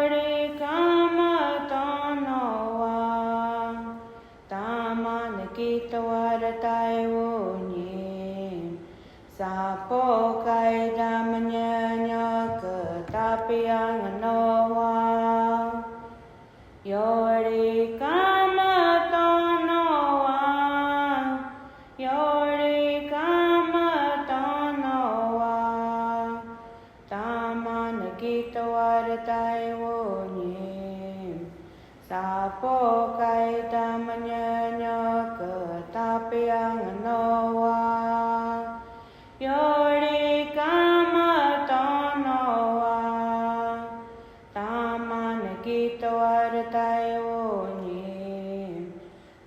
Yori kama tono wa tama nakita waratai wo ni sapo kai damanya nya ketapi ang noa Yori kama tono wa Yori kama tono wa tama nakita waratai wo ni sapo kai damanya nya ketapi ang noa Yori kama tono wa tama nakita waratai wo ni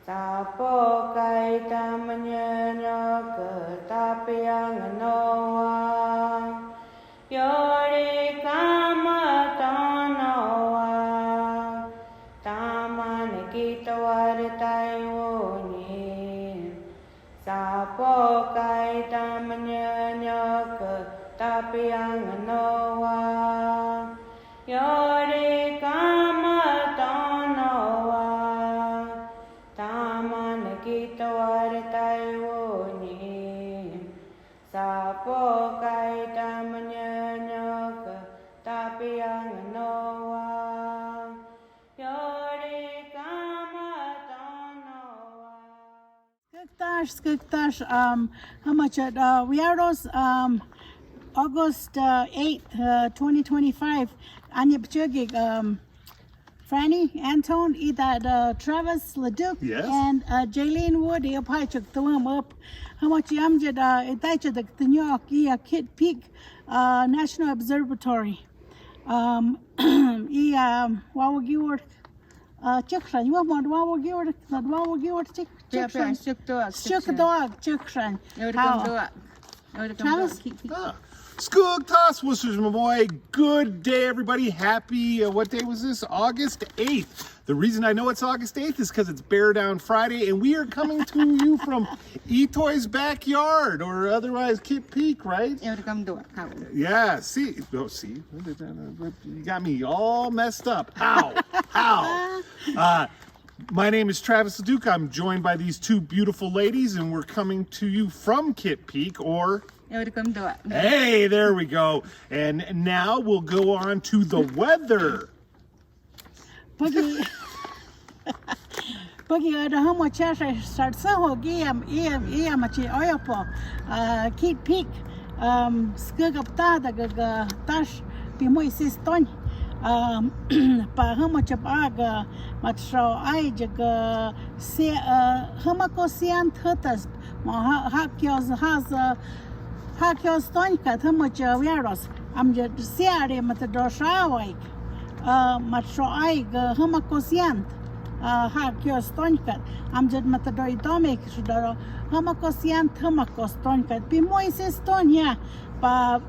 sapo kai tamanya nya ketapi ang noa Yori kama tono wa tama nakita waratai wo ni sapo kai tamanya nya ketapi ang noa Yori kama tono wa tama nakita waratai wo ni sapo kai tamanya nya ketapi ang noa Yori kama tono wa Skuktash, how much at Viaros, August 8th, 2025, Anya Pachugig, Franny, Anton, Travis Leduc, Yes. and Jaylene Wood, Pachuk, the one up. How much Yamjad, Itacha, the New York, Kid Peak National Observatory. Wawagiward, Chukran, you want Wawagiward, not Wawagiward, Chukran. Shook dog, Chukran. Travis? Skugtas was my boy. Good day, everybody. Happy, what day was this? August 8th. The reason I know it's August 8th is because it's Bear Down Friday, and we are coming to you from Itoy's backyard, or otherwise Kit Peak, right? Yeah, see? Oh, see? You got me all messed up. How? My name is Travis Leduc. I'm joined by these two beautiful ladies, and we're coming to you from Kit Peak, or... Hey, there we go. And now we'll go on to the weather. Boogie, how much I start so machi oyopo, Kid Peak, Skugapta, the Tash, Pimoy Siston, pa how much of Aga, Matro Ijag, Hamako Sian Tutas, Hakios has Hakios Tonka, how much Viaros, I'm just searing at the Doshawake. Matro Aig, Hamakosiant, Hakios Tonkat, Amjad Matadoi Domic, Hamakosiant, Hamakos Tonkat, Pimoises Tonya, Pa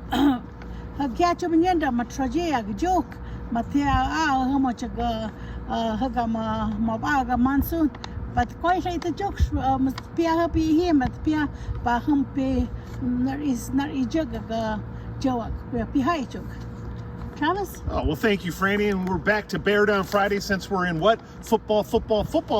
Hakiachumenda, Matrojea, joke, Matea, how much Hagama Mabaga Monsoon, but quite the jokes must be happy him at Pia, Pahumpe, is not a jug joke, we're behind joke. Travis? Oh, well, thank you, Franny. And we're back to Bear Down Friday since we're in what? Football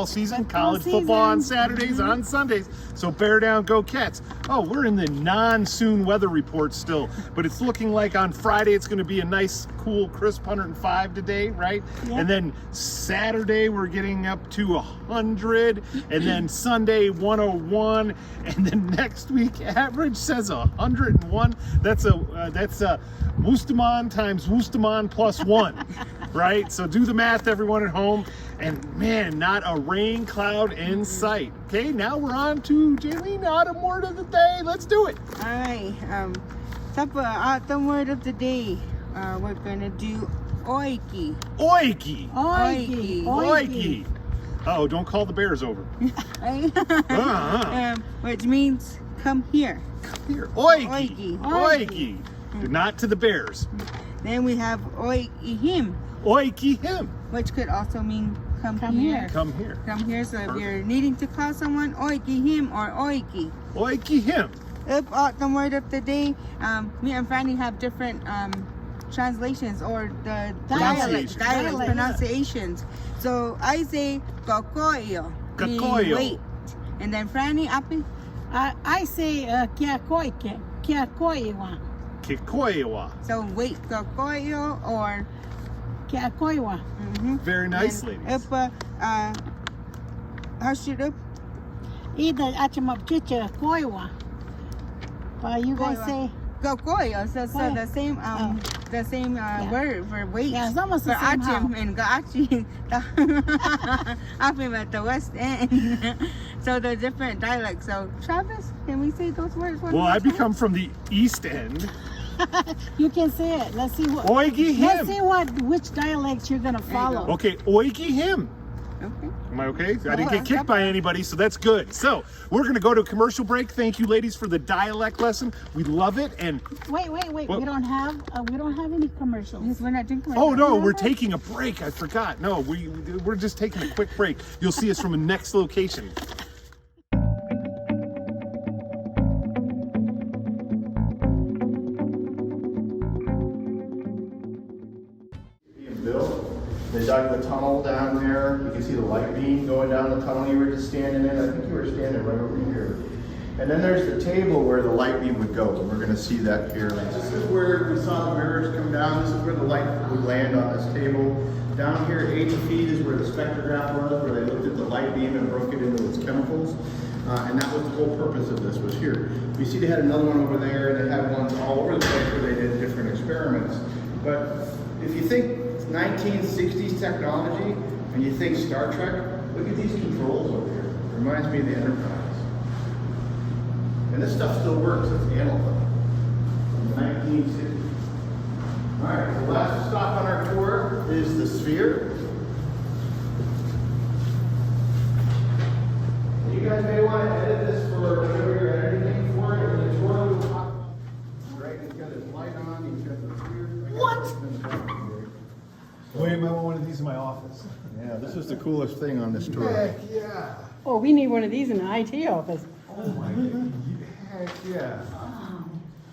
season. College football on Saturdays, on Sundays. So Bear Down, go Cats. Oh, we're in the non-soon weather report still. But it's looking like on Friday it's going to be a nice, cool, crisp 105 today, right? Yeah. And then Saturday we're getting up to 100. And then Sunday 101. And then next week average says 101. That's Wusterman times Wusterman plus 1, right? So do the math, everyone at home. And man, not a rain cloud in sight. Okay, now we're on to Jaylene, autumn word of the day. Let's do it. All right, autumn word of the day. We're gonna do oiki. Oiki. Oiki. Oiki. Oh, don't call the bears over. Which means come here. Come here. Oiki. Oiki. Not to the bears. Then we have oiki him. Oiki him. Which could also mean come here. Come here. Come here. So if you're needing to call someone, oiki him or oiki. Oiki him. Autumn word of the day. Me and Franny have different translations or the Pronunciation. dialects, pronunciations. So I say kokoyo, meaning Kokoyo. wait. And then Franny, Api? I say kia koike, kia koiwa, Kikoiwa. So wait, kokoyo or kia koiwa. Very nice, ladies. Up, how should up? Either achimap chicha koiwa. But you guys Koiwa. say, Kokoyo. So Koiwa. the same word for wait. Yeah, it's almost the for same Achim how. and Gaachi. Achim at the West End. So they're different dialects. So Travis, can we say those words? one Well, more I time? become from the East End. You can say it. Let's see what. Oigi Let's him. see which dialects you're gonna follow. Okay, oigi him. Okay. Am I okay? I didn't Oh, get kicked by anybody, so that's good. So we're gonna go to a commercial break. Thank you, ladies, for the dialect lesson. We love it. And Wait. What? We don't have any commercials. Yes, we're not drinking. oh no, we're taking a break. I forgot. No, we're just taking a quick break. You'll see us from the next location. Being built. They dug the tunnel down there. You can see the light beam going down the tunnel you were just standing in. I think you were standing right over here. And then there's the table where the light beam would go, and we're going to see that here. This is where we saw the mirrors come down. This is where the light would land on this table. Down here, 80 feet is where the spectrograph was, where they looked at the light beam and broke it into its chemicals. And that was the whole purpose of this, was here. You see they had another one over there, and they had ones all over the place where they did different experiments. But if you think 1960s technology, and you think Star Trek, look at these controls over here. It reminds me of the Enterprise. And this stuff still works, it's analog. From the 1960s. All right, the last stop on our tour is the Sphere. You guys may want to edit this for whatever you're editing for it, and the tour will pop up. Right, he's got his light on, he's got the Sphere. What? William, I want one of these in my office. Yeah, this is the coolest thing on this tour. Heck yeah. Oh, we need one of these in the IT office. Oh my god. Heck yeah.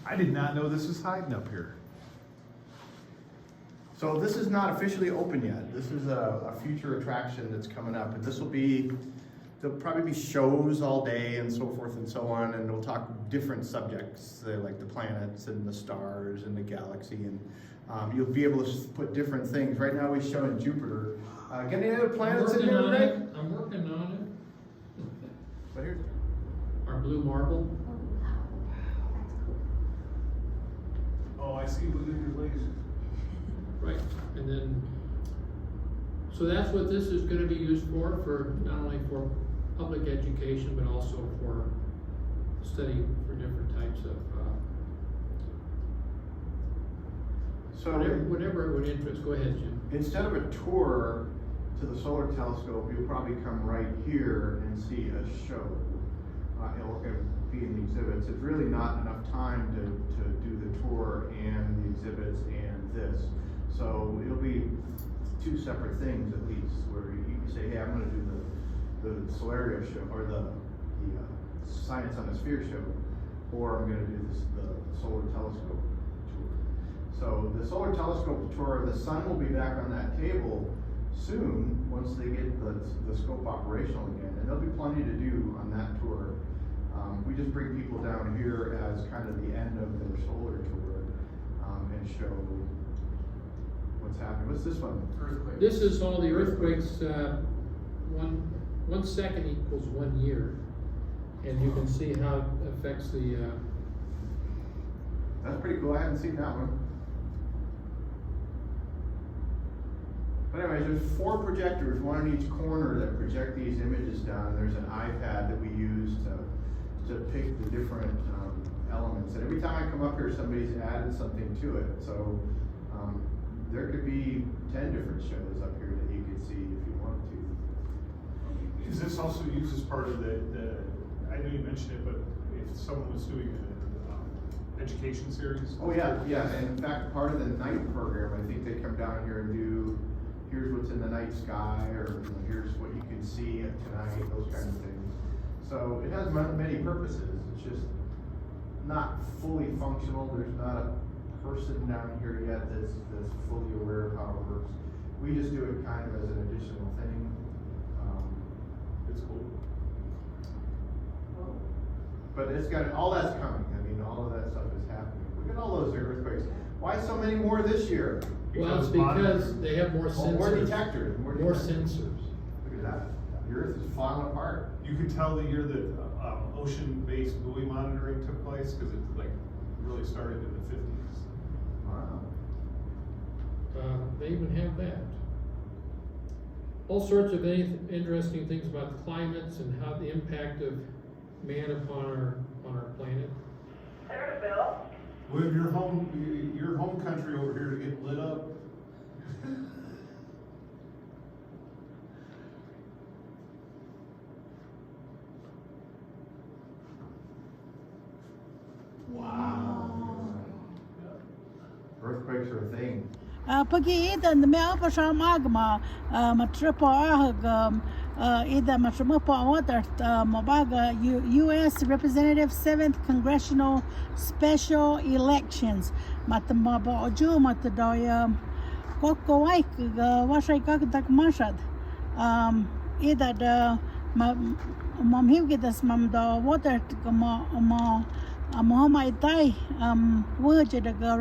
I did not know this was hiding up here. So this is not officially open yet. This is a future attraction that's coming up, and this will be, there'll probably be shows all day and so forth and so on, and we'll talk different subjects, like the planets and the stars and the galaxy, and you'll be able to put different things. Right now we're showing Jupiter. Got any other planets in there, Greg? I'm working on it. But here's, Our blue marble. Oh, I see what your lasers. Right, and then, so that's what this is gonna be used for not only for public education, but also for study for different types of, so whatever it would interest. Go ahead, Jim. instead of a tour to the solar telescope, you'll probably come right here and see a show. It'll be in the exhibits. It's really not enough time to do the tour and the exhibits and this. So it'll be two separate things at least, where you can say, hey, I'm gonna do the Solario show, or the Science on the Sphere show, or I'm gonna do the solar telescope tour. So the solar telescope tour, the sun will be back on that table soon, once they get the scope operational again, and there'll be plenty to do on that tour. We just bring people down here as kind of the end of their solar tour, and show what's happening. What's this one? Earthquake. This is all the earthquakes, 1 second equals 1 year. And you can see how it affects the, That's pretty cool. I haven't seen that one. But anyways, there's 4 projectors, one in each corner, that project these images down. And there's an iPad that we use to pick the different elements. And every time I come up here, somebody's added something to it. So there could be 10 different shows up here that you could see if you wanted to. Is this also used as part of the I know you mentioned it, but if someone was doing an education series? Oh yeah. And in fact, part of the night program, I think they come down here and do, here's what's in the night sky, or here's what you can see tonight, those kinds of things. So it has many purposes. It's just not fully functional. There's not a person down here yet that's fully aware of how it works. We just do it kind of as an additional thing. It's cool. But it's got, all that's coming. I mean, all of that stuff is happening. Look at all those earthquakes. Why so many more this year? Well, it's because they have more sensors. More detectors. More detectors. sensors. Look at that. The earth is falling apart. You could tell the year that ocean-based buoy monitoring took place because it like really started in the 50s. Wow. They even have that. All sorts of interesting things about the climates and how the impact of man upon our planet. Well, your home country over here to get lit up. Earthquakes are a thing. Pagi ida na mea pa sa magma matripa ahag ida matripa water mabaga U.S. Representative 7th Congressional Special Elections matmaba oju matdoya kokowai wasai kaktak mashad ida da mam hivgidas mam da water ma Muhammad itai wajah da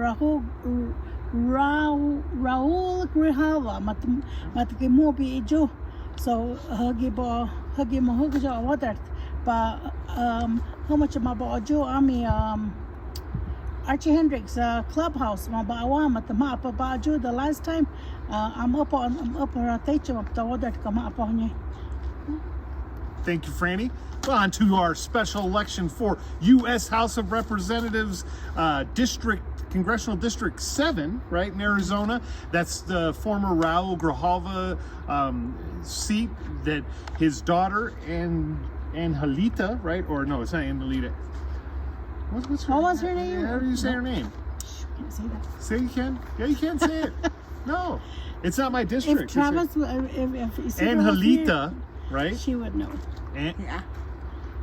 Raul Grijalva matke mobi ijo so hagi mahuja water pa how much ma ba ojo ami Archie Hendricks clubhouse ma ba awa matma pa ba ojo the last time I'm up rotation up the water kama pa niya. Thank you, Franny. On to our special election for U.S. House of Representatives Congressional District 7, right, in Arizona. That's the former Raul Grijalva seat that his daughter, Angelita, right? Or no, it's not Angelita. What's her What was her name? How do you say her name? Can't say that. Say you can? Yeah, you can't say it. No, it's not my district. If Travis, if Angelita, right? she would know. Yeah.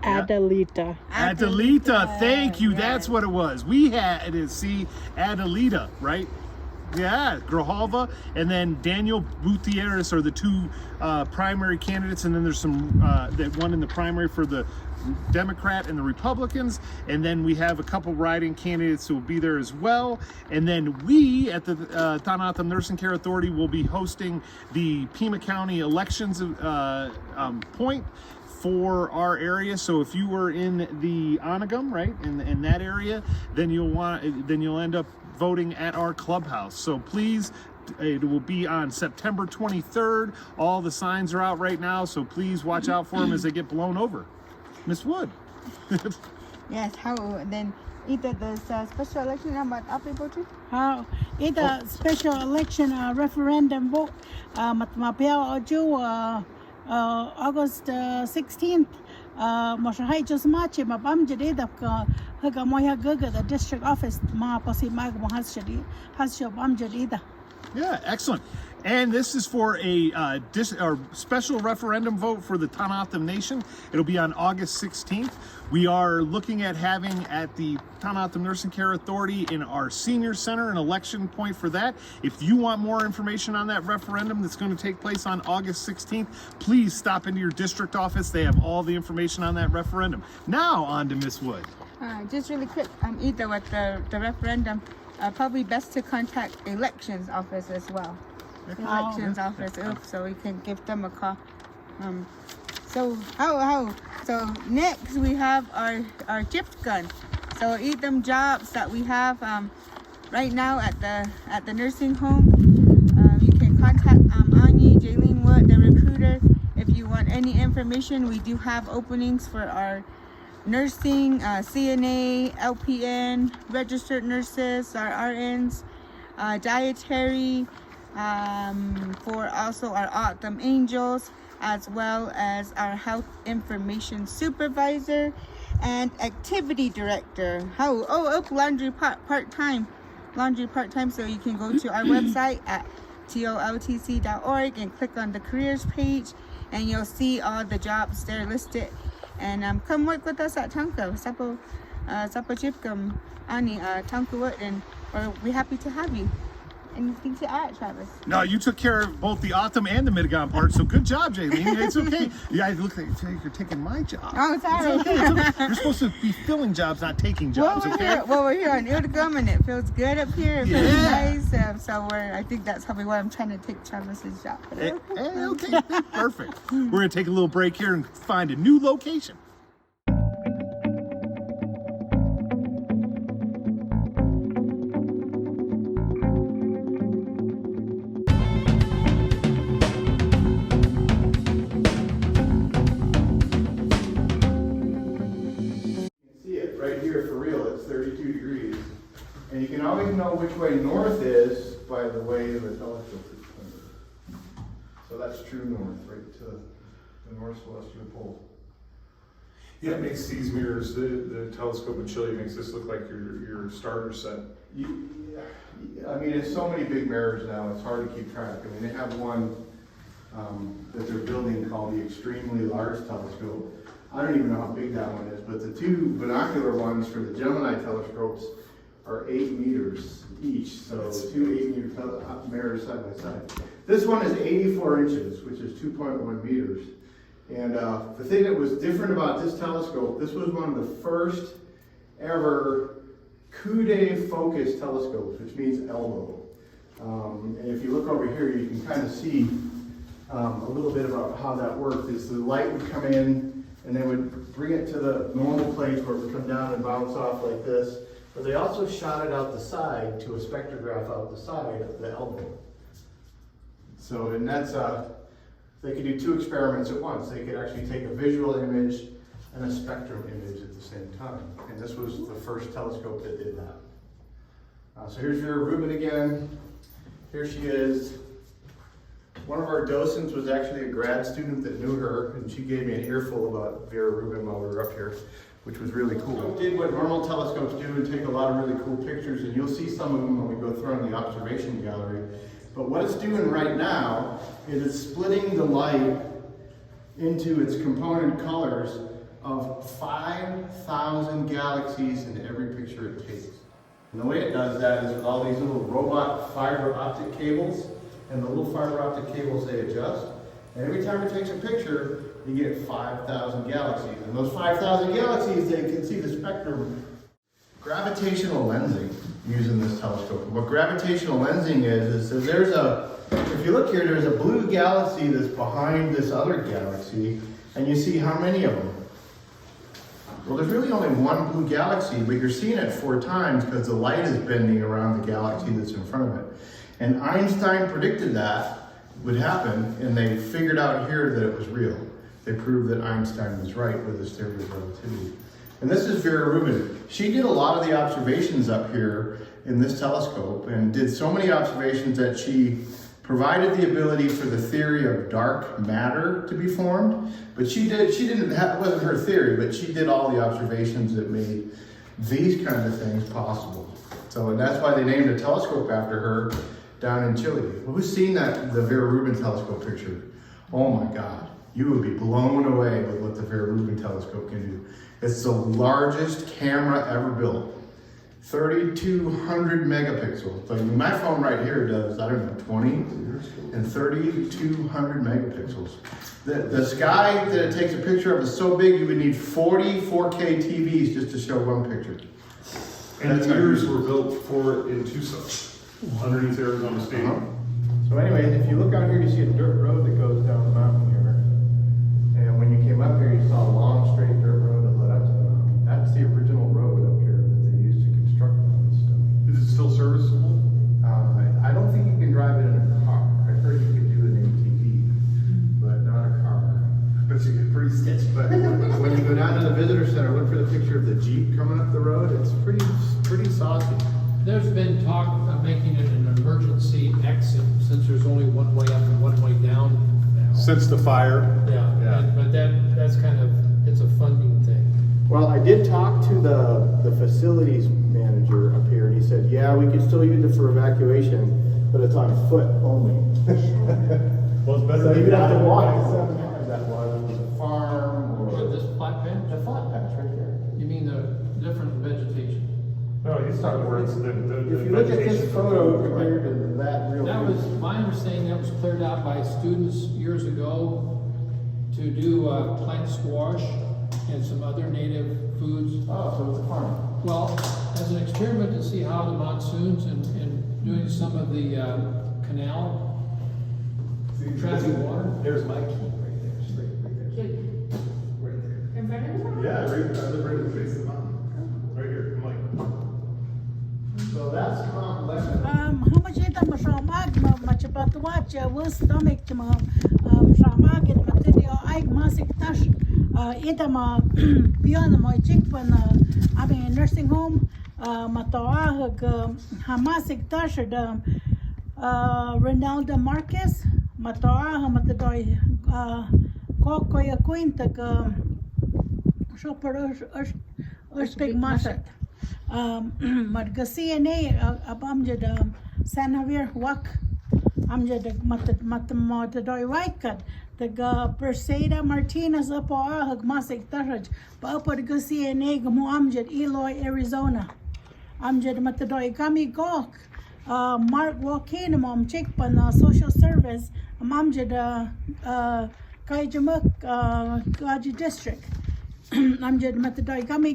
Adelita. Adelita, thank you. Yeah. That's what it was. We had to see Adelita, right? Yeah, Grijalva, and then Daniel Gutierrez are the two primary candidates, and then there's some that one in the primary for the Democrat and the Republicans, and then we have a couple write-in candidates who will be there as well, and then we at the Tohono Nursing Care Authority will be hosting the Pima County elections point for our area. So if you were in the Onagum, right, in that area, then you'll end up voting at our clubhouse. So please, it will be on September 23rd. All the signs are out right now, so please watch out for them as they get blown over. Miss Wood. Yes, how then either the special election about April voting? How either special election referendum vote matmapia oju August 16th Moshahay just match mabam jadida haga moya gaga the district office ma pasi mag hasho bam jadida. Yeah, excellent. And this is for a special referendum vote for the Tohono Nation. It'll be on August 16th. We are looking at having at the Tohono Nursing Care Authority in our senior center an election point for that. If you want more information on that referendum that's going to take place on August 16th, please stop into your district office. They have all the information on that referendum. Now on to Miss Wood. Just really quick, either with the referendum, probably best to contact elections office as well. Elections office, so we can give them a call. So so next we have our gift gun. So eat them jobs that we have right now at the nursing home. You can contact Anya Jaylene Wood, the recruiter, if you want any information. We do have openings for our nursing, CNA, LPN, registered nurses, our RNs, dietary, for also our Autumn Angels, as well as our health information supervisor and activity director. Laundry part-time. So you can go to our website at toltc.org and click on the careers page, and you'll see all the jobs there listed. And come work with us at Tanka. Sapo Zapachipkam, Ani, Tankuwut, and we're happy to have you. Anything to add, Travis? No, you took care of both the Autumn and the Midigon part, so good job, Jaylene. It's okay. Yeah, it looks like you're taking my job. Oh, sorry. It's okay. You're supposed to be filling jobs, not taking jobs, okay? We're here on Ildigum, and it feels good up here. It feels nice. I think that's probably why I'm trying to take Travis's job. Okay, perfect. We're going to take a little break here and find a new location. And you can always know which way north is by the way the telescope is pointed. So that's true north, right to the north celestial pole. Yeah, it makes these mirrors, the telescope in Chile makes this look like your starter set. I mean, it's so many big mirrors now, it's hard to keep track. I mean, they have one that they're building called the extremely large telescope. I don't even know how big that one is, but the two binocular ones for the Gemini telescopes are 8 meters each, so 2 8-meter mirrors side by side. This one is 84 inches, which is 2.1 meters. And the thing that was different about this telescope, this was one of the first ever coude focus telescopes, which means elbow. And if you look over here, you can kind of see a little bit about how that worked. Is the light would come in, and they would bring it to the normal place where it would come down and bounce off like this. But they also shot it out the side to a spectrograph out the side of the elbow. So, and that's, they could do 2 experiments at once. They could actually take a visual image and a spectrum image at the same time. And this was the first telescope that did that. So here's Vera Rubin again. Here she is. One of our docents was actually a grad student that knew her, and she gave me an earful about Vera Rubin while we were up here, which was really cool. Did what normal telescopes do and take a lot of really cool pictures, and you'll see some of them when we go through in the observation gallery. But what it's doing right now is it's splitting the light into its component colors of 5,000 galaxies in every picture it takes. And the way it does that is with all these little robot fiber optic cables, and the little fiber optic cables, they adjust. And every time it takes a picture, you get 5,000 galaxies. And those 5,000 galaxies, they can see the spectrum. Gravitational lensing using this telescope. What gravitational lensing is that there's if you look here, there's a blue galaxy that's behind this other galaxy, and you see how many of them? Well, there's really only one blue galaxy, but you're seeing it 4 times because the light is bending around the galaxy that's in front of it. And Einstein predicted that would happen, and they figured out here that it was real. They proved that Einstein was right with his theory of relativity. And this is Vera Rubin. She did a lot of the observations up here in this telescope, and did so many observations that she provided the ability for the theory of dark matter to be formed. But it wasn't her theory, but she did all the observations that made these kind of things possible. So, and that's why they named a telescope after her down in Chile. Who's seen the Vera Rubin telescope picture? Oh my God, you would be blown away with what the Vera Rubin telescope can do. It's the largest camera ever built. 3,200 megapixels. Like my phone right here does, I don't know, 20 and 3,200 megapixels. The sky that it takes a picture of is so big you would need 40 4K TVs just to show one picture. And the mirrors were built for it in Tucson, underneath Arizona State. So anyway, if you look out here, you see a dirt road that goes down the mountain here. And when you came up here, you saw a long, straight dirt road that led up to the mountain. That's the original road up here that they used to construct all this stuff. Is it still serviceable? I don't think you can drive it in a car. I heard you could do an ATV, but not a car. But you get pretty sketchy. But when you go down to the visitor center, look for the picture of the Jeep coming up the road. It's pretty saucy. There's been talk of making it an emergency exit, since there's only one way up and one way down now. Since the fire. Yeah. But that's kind of, it's a funding thing. Well, I did talk to the facilities manager up here, and he said, yeah, we could still use it for evacuation, but it's on foot only. Well, it's better So than you'd have to that. walk 7 miles. That was a farm or This flat patch? a flat patch right there. You mean the different start where it's the If you look at this vegetation photo from the road, compared to that real. That was, my understanding, that was cleared out by students years ago to do plant squash and some other native foods. Oh, so it's a farm. Well, as an experiment to see how the monsoons and doing some of the canal traffic water. There's my key right there, straight right there. Right there. In front of Yeah, I live right in the face of the mountain. Right here, I'm like. So that's comp 11. How much ita mashamag machapatuacha will stomach to shamag and material I masik tash ita ma beyond my chick when I'm in a nursing home matawa hamasik tash Ronaldo Marquez matawa matadoi kokoya quinta shopper Urspig Mashat. Marga CNA abamjad San Javier wak amjad matadoi waikat the Perseda Martinez upo masik taraj pa upo the CNA gamu amjad Eloy Arizona amjad matadoi kami gok Mark Walkin mom check pan social service amjad Kaijamuk Kaji district amjad matadoi kami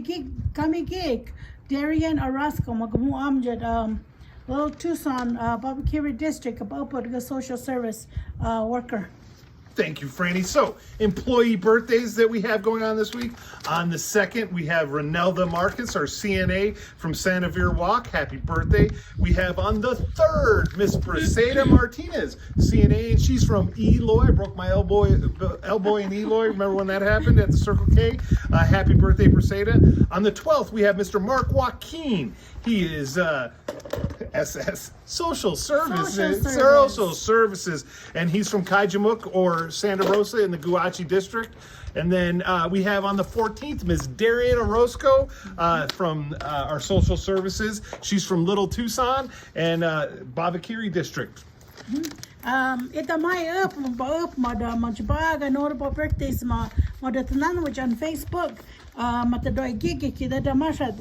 gig Darian Orozco, Magamu Amjad, Little Tucson, Babakiri District, about the social service worker. Thank you, Franny. So, employee birthdays that we have going on this week. On the 2nd, we have Renelda Marcus, our CNA from Santa Vera Walk. Happy birthday. We have on the 3rd, Miss Briseda Martinez, CNA, and she's from Eloy. I broke my elbow in Eloy. Remember when that happened at the Circle K? Happy birthday, Briseda. On the 12th, we have Mr. Mark Joaquin. He is SS Social Services, and he's from Kaijamuk or Santa Rosa in the Guachi district. And then we have on the 14th, Ms. Darian Orozco from our social services. She's from Little Tucson and Babakiri district. Ita mai up mada manchbaga notable birthdays mada tanan which on Facebook matadoi gigi kida damashad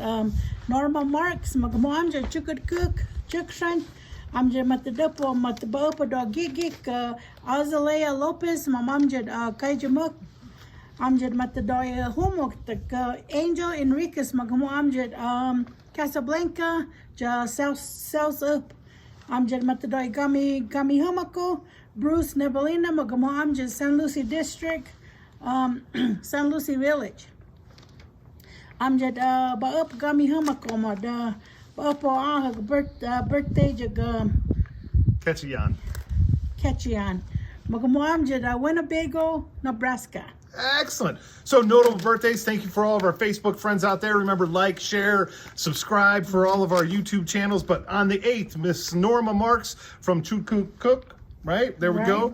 Norma Marks magamu amja chukad cook chukshan amja matadapo matabopa do gigi Azalea Lopez mamamjad Kaijamuk amjad matadoi homok the Angel Enriquez magamu amjad Casablanca ja south up amjad matadoi gami humako Bruce Nebelina magamu amjad San Lucie district San Lucie village amjad ba up gami humako mad ba up birthday jag Ketchian magamu amjad Winnebago Nebraska. Excellent. So notable birthdays. Thank you for all of our Facebook friends out there. Remember, like, share, subscribe for all of our YouTube channels. But on the 8th, Miss Norma Marks from Chukuk, right? There we go.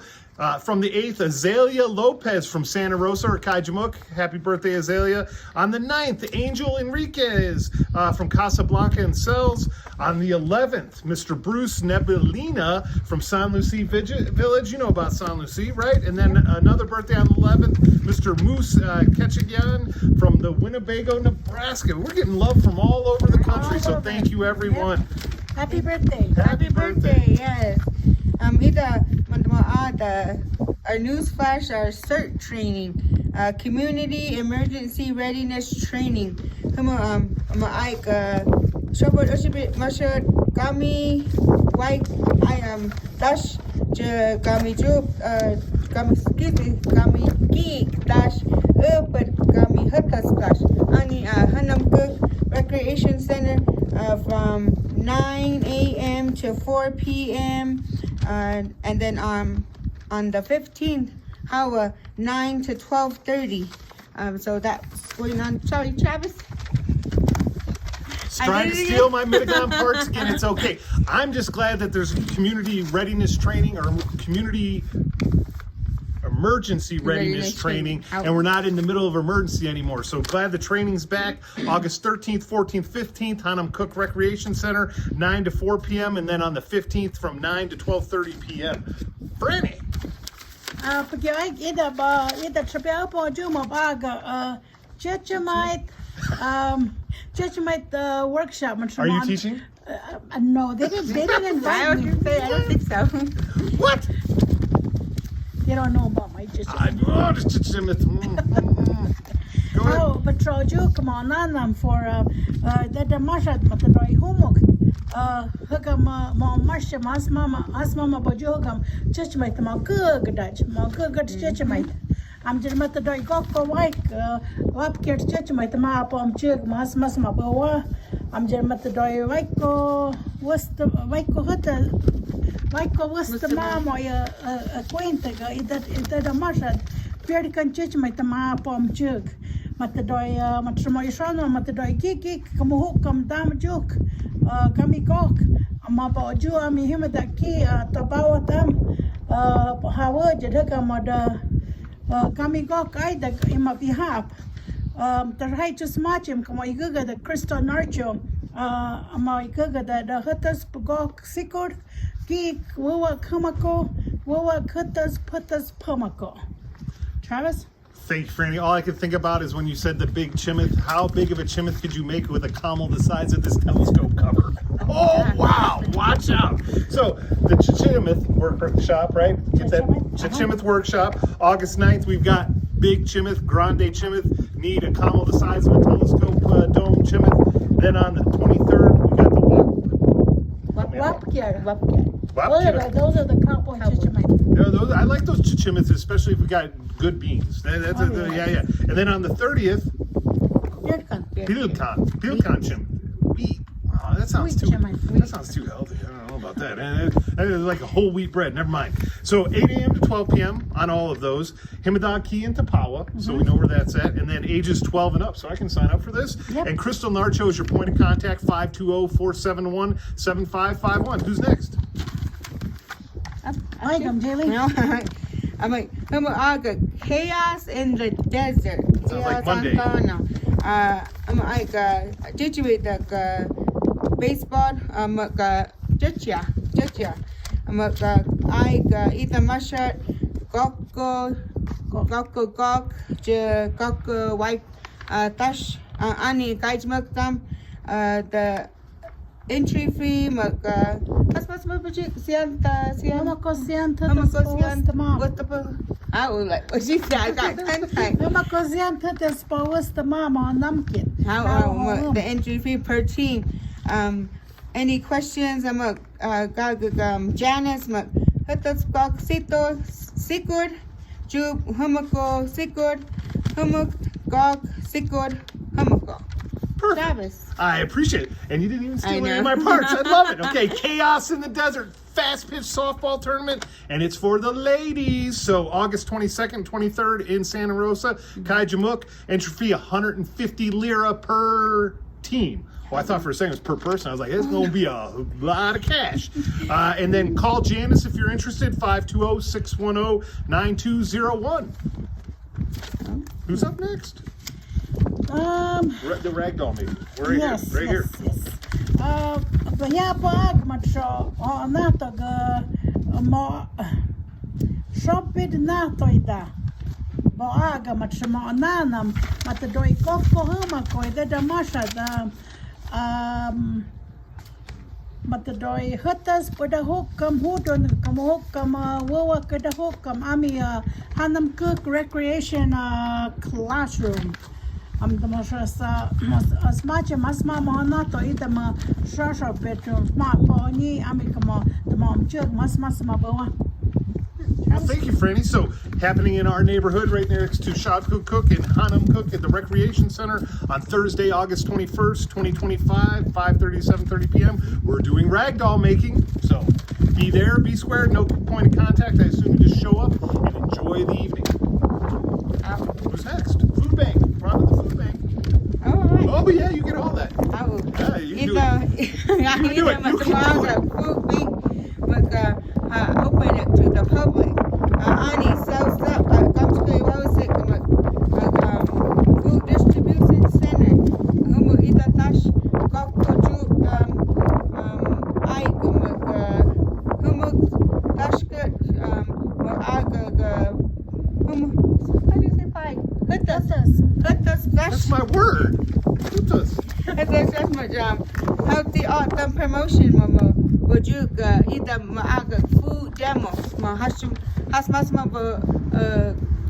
From the 8th, Azalea Lopez from Santa Rosa or Kaijamuk. Happy birthday, Azalea. On the 9th, Angel Enriquez from Casablanca and Cells. On the 11th, Mr. Bruce Nebelina from San Lucie Village. You know about San Lucie, right? And then another birthday on the 11th, Mr. Moose Ketchigan from the Winnebago, Nebraska. We're getting love from all over the country, so thank you, everyone. Yep. Happy birthday. Happy birthday, yes. Our news flash, our CERT training, community emergency readiness training. Come on, Shobot Oshibit Mashad Gami White I am Dash Gami Job Gami Skitty Gami Geek Dash Urban Gami Hutas Dash Ani Hanam Cook Recreation Center from 9 a.m. to 4 p.m. And then on the 15th, hour 9 to 12:30. So that's going on. Sorry, Travis. Trying to steal my Mitagon parts again. It's okay. I'm just glad that there's community readiness training or community emergency readiness training, and we're not in the middle of emergency anymore. So glad the training's back. August 13th, 14th, 15th, Hanam Cook Recreation Center, 9 to 4 p.m. And then on the 15th from 9 to 12:30 p.m. Franny. Pagyaig ida trapel po juma baga chechamite church might workshop. Are you teaching? No, they didn't. They didn't invite me. I don't think so. What? They don't know about my church. Go ahead. Oh, but Troju, come on, I'm for that the Mashad Matadoi Humok. Hugam Marsha, Asmama, Bajogam, church mate, my good Dutch, my good church mate. I'm just Matadoi Goko Wike, Wapkir church mate, my palm chug, Mas Bawa. I'm just Matadoi Waiko, what's the Waiko Hutta? Waiko, what's the mama, acquainted, that a Mashad. Purican church mate, my palm chug. Matadoi, Matrimoishano, Matadoi Kiki, come hook, come damn joke, kami cock, Mapa Ju, I mean him at that key, Tabawa them, Howard, Jadaka, kami cock, I that in my behalf. The righteous match him, come on, Guga, the Crystal Narcho, my Guga, the Hutters, Pugok, Sikur, Geek, Wawa Kamako, Wawa Kutters, Putters, Pomako. Travis? Thank you, Franny. All I could think about is when you said the big chimith. How big of a chimith could you make with a camel the size of this telescope cover? Oh, wow. Watch out. So the Chimith workshop, right? Get that Chimith workshop. August 9th, we've got big chimith, grande chimith. Need a camel the size of a telescope dome chimith. Then on the 23rd, we got the Wapkir. Those are the cowboy chichimite. Yeah, those, I like those chichimiths, especially if we got good beans. That's yeah. And then on the 30th, Pilkan chimith. Oh, that sounds too healthy. I don't know about that. It's like a whole wheat bread. Never mind. So 8 a.m. to 12 p.m. on all of those. Himadog Key in Tapawa, so we know where that's at. And then ages 12 and up, so I can sign up for this. Yep. And Crystal Narcho is your point of contact, 520-471-7551. Who's next? I'm Jilly. I'm like, chaos in the desert. Sounds like Monday. I'm like, with the baseball. I'm like, Jitya. I'm like, Ita Mashat, Gok, White, Tash, Ani, Gajmaktam, the entry fee, I would like, what she said, I got 10 times. The entry fee per team. Any questions? I'm a Janice, Huttspok, Sikur, Jub, Humako, Sikur, Humuk, Gog, Sikur, Humako. Travis. I appreciate it. And you didn't even steal any of my parts. I love it. Okay, Chaos in the Desert, fast pitch softball tournament, and it's for the ladies. So August 22nd, 23rd in Santa Rosa, Kaijamuk. Entry fee 150 lira per team. Well, I thought for a second it was per person. I was like, it's going to be a lot of cash. And then call Janice if you're interested, 520-610-9201. Who's up next? The ragdoll meeting. We're yes, right here. Yes. But yeah, but macho on that mo shopid na toida. Boaga macho mo nanam matadoi koko huma koi da damasha da matadoi hutas pada hokam hudon kam hokam wawa kada hokam ami hanam cook recreation classroom. I'm the most as much as my mama to eat them short bedroom smart pony. I'm the mom chug mas mabawa. Well, thank you, Franny. So, happening in our neighborhood right next to Shabku Cook and Hanam Cook at the Recreation Center on Thursday, August 21st, 2025, 5:30 to 7:30 p.m. We're doing ragdoll making. So, be there, be square, no point of contact. I assume you just show up and enjoy the evening. Who's next? Food bank. We're on to the food bank. All right. Oh, yeah, you get all that. I will. Yeah, you can do I it. do it. Food bank, but open it to the public. Ani sells up. Come to the food distribution center. Humu ita tash kokoju I humu tashkut humu. How do you say pie? Hutas. That's my word. Hutas. It's just much healthy autumn promotion mama. Would you either maaga food demo ma has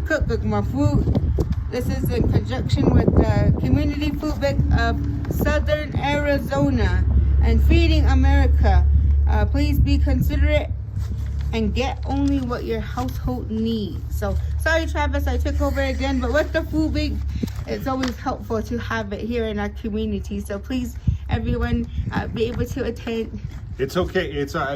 cook my food. This is in conjunction with the Community Food Bank of Southern Arizona and Feeding America. Please be considerate and get only what your household needs. So sorry, Travis, I took over again, but with the food bank, it's always helpful to have it here in our community. So please, everyone, be able to attend. It's okay. It's I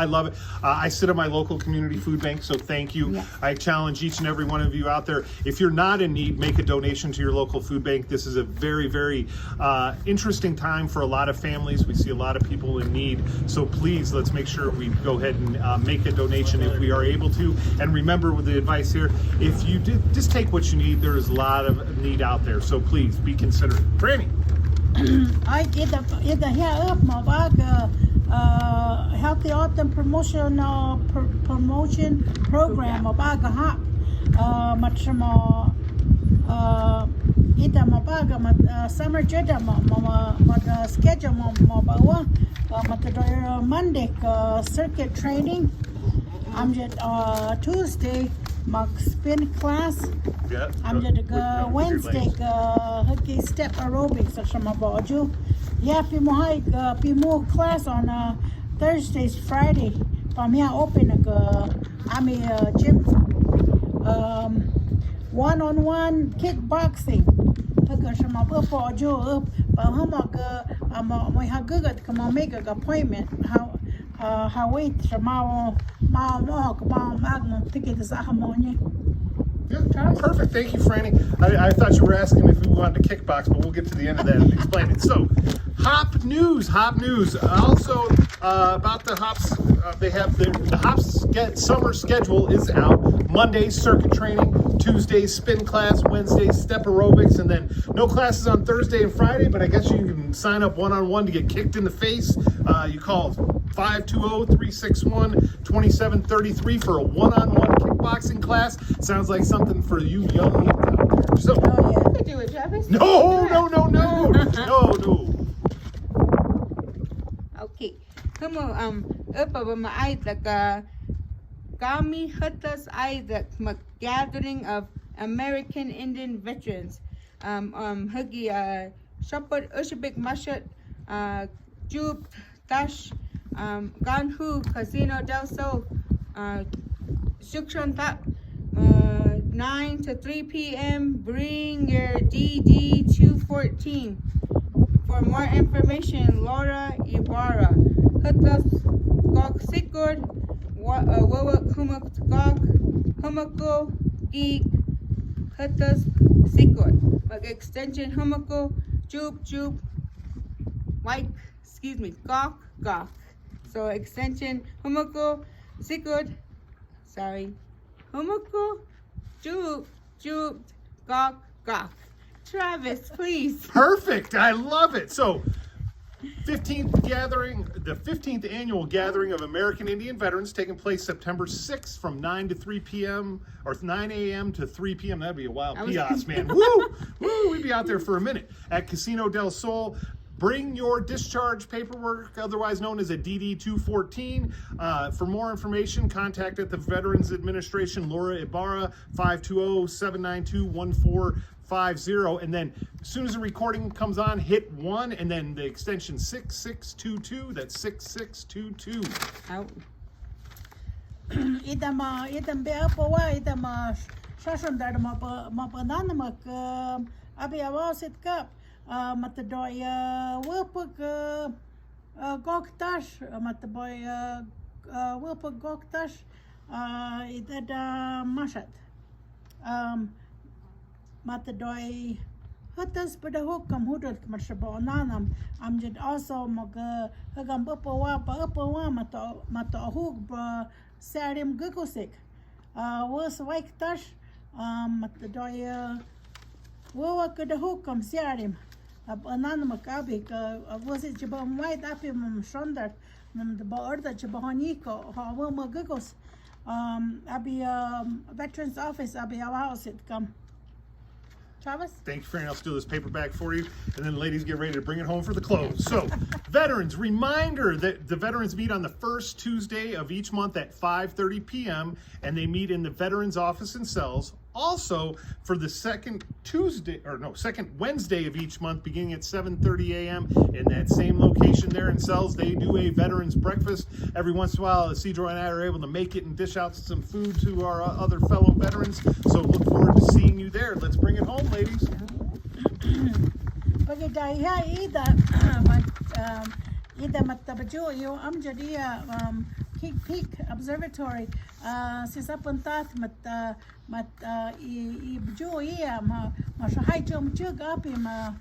love it. I sit at my local community food bank, so thank you. Yes. I challenge each and every one of you out there. If you're not in need, make a donation to your local food bank. This is a very, very interesting time for a lot of families. We see a lot of people in need. So please, let's make sure we go ahead and make a donation if we are able to. And remember with the advice here, if you did, just take what you need. There is a lot of need out there. So please be considerate. Franny. I get the hair up my bag. Healthy Autumn promotion program baga hap matramo ita mabaga mat summer jeda ma schedule ma bawa mat Monday circuit training. I'm just Tuesday mag spin class. Yeah. I'm just Wednesday hockey step aerobics at sama boju. Yeah, more class on Thursdays, Friday. From here open I'm a gym. One-on-one kickboxing. Sama boju my good come on make an appointment. How wait sama magnum ticket is harmonia. Yeah, perfect. Thank you, Franny. I thought you were asking if we wanted to kickbox, but we'll get to the end of that and explain it. So, hop news. Also, about the hops, they have the hops summer schedule is out. Mondays, circuit training. Tuesdays, spin class. Wednesdays, step aerobics. And then no classes on Thursday and Friday, but I guess you can sign up one-on-one to get kicked in the face. You call 520-361-2733 for a one-on-one kickboxing class. Sounds like something for you young out there. So, You could do it, Travis. no. Okay. Come on, up over my eyes like Gami Hutas Isaac gathering of American Indian veterans. Huggy Shopper Ushabik Mashat Jub Tash Ganhu Casino del Sol Shukran Tap 9 to 3 p.m. Bring your DD 214. For more information, Laura Ibarra. Hutas Gok Sikur Wawak Humak Gok Humako Geek Hutas Sikur. Extension Humako Jub White, Gok. So extension Humako Sikur. Humako Jub Gok. Travis, please. Perfect. I love it. So, the 15th annual gathering of American Indian veterans taking place September 6th from 9 to 3 p.m. or 9 a.m. to 3 p.m. That'd be a wild kiosk, man. Woo! We'd be out there for a minute at Casino del Sol. Bring your discharge paperwork, otherwise known as a DD 214. For more information, contact at the Veterans Administration, Laura Ibarra, 520-792-1450. And then as soon as the recording comes on, hit 1 and then the extension 6622. That's 6622. Out. Idam be apawa idam shashon dar ma banana mak abi awasit kap matadoy wupuk goktash mataboy wupuk goktash idada mashat matadoy hutas pada hukam hudut marshabu nanam amjad also mag hagam apawa mata hug Sarim Gugosik was like Tash matadoy Wawa could hookam Sarim Anana Macabik was it Jabam White Apim Shondar the board that Jabahaniko Hawama Gugos Abi Veterans Office Abi our house it come. Travis? Thank you, Franny. I'll steal this paper back for you. And then ladies, get ready to bring it home for the close. So, veterans, reminder that the veterans meet on the first Tuesday of each month at 5:30 p.m. and they meet in the veterans office in Cells. Also, for the second Wednesday of each month, beginning at 7:30 a.m. in that same location there in Cells, they do a veterans breakfast. Every once in a while, Isidro and I are able to make it and dish out some food to our other fellow veterans. So look forward to seeing you there. Let's bring it home, ladies. إذا ما تبجو يو أمجدية peak observatory سيسابنتات مت يبجو إيه ما شهاي جوم جوج أبي ما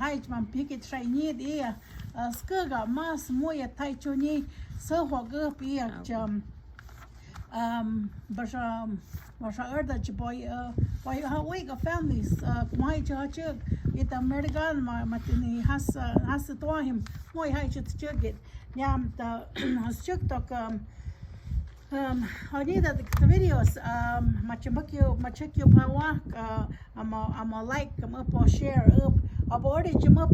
هاي ما بيك ترينيد إيه سكجا ما سموية تايتوني سهوا جوب إيه جم Masha Erda boy Hawaii families my judge it American matini has to him moi hai chut chugit yam the chuk tok I need the videos machakyo pawa I'm a like come up or share up about it jum up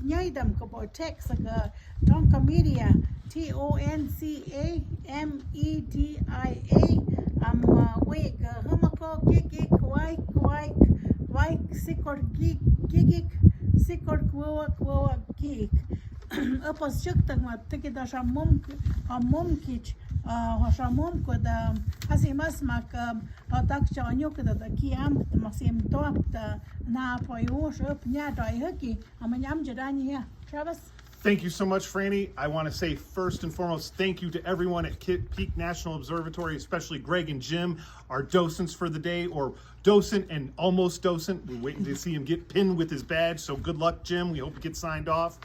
nyaidam ko text like tonka media TONCAMEDIA I'm wake humako gig wike sikor gig sikor kwa gig upos chuktak ma tiki da shamum kich shamum ko da hasimas mak tak chanyo ko da kiam masim top da na poyush up nya dai haki amanyam jadani ya Travis. Thank you so much, Franny. I want to say first and foremost, thank you to everyone at Peak National Observatory, especially Greg and Jim, our docents for the day, or docent and almost docent. We're waiting to see him get pinned with his badge, so good luck, Jim. We hope he gets signed off.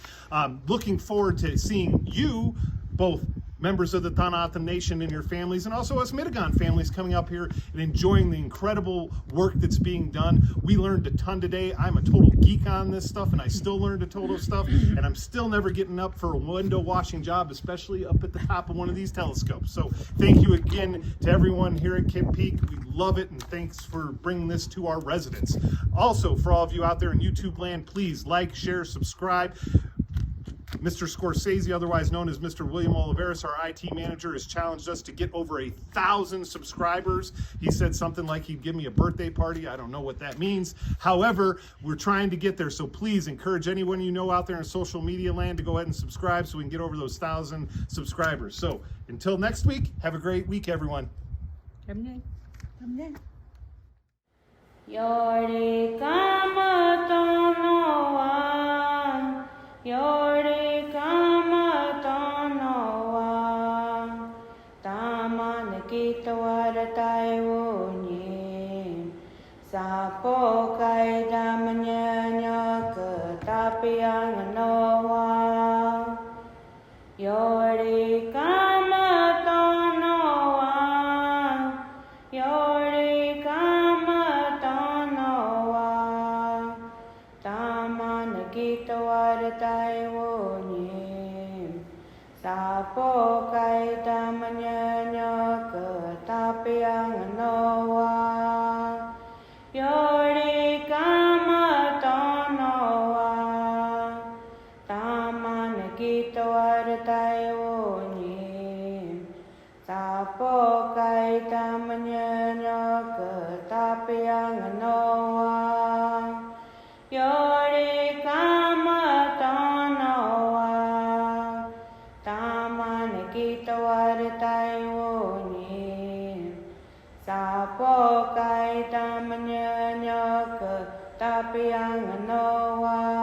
Looking forward to seeing you, both members of the Tohono Nation and your families, and also us Mitagon families coming up here and enjoying the incredible work that's being done. We learned a ton today. I'm a total geek on this stuff, and I still learned a total stuff, and I'm still never getting up for a window washing job, especially up at the top of one of these telescopes. So thank you again to everyone here at Kip Peak. We love it, and thanks for bringing this to our residents. Also, for all of you out there in YouTube land, please like, share, subscribe. Mr. Scorsese, otherwise known as Mr. William Oliveris, our IT manager, has challenged us to get over 1,000 subscribers. He said something like he'd give me a birthday party. I don't know what that means. However, we're trying to get there, so please encourage anyone you know out there in social media land to go ahead and subscribe so we can get over those 1,000 subscribers. So until next week, have a great week, everyone. Yore kama tonoa, yore kama tonoa, taman kita waratai wonye, sapo kai damanya ketapi ang noa, yore kama tonoa, yore kama tonoa, taman kita waratai wonye, sapo kai damanya ketapi ang noa, yore kama tonoa, taman kita waratai wonye, sapo kai damanya ketapi ang noa, yore kama tonoa, taman kita waratai wonye, sapo kai damanya ketapi ang noa.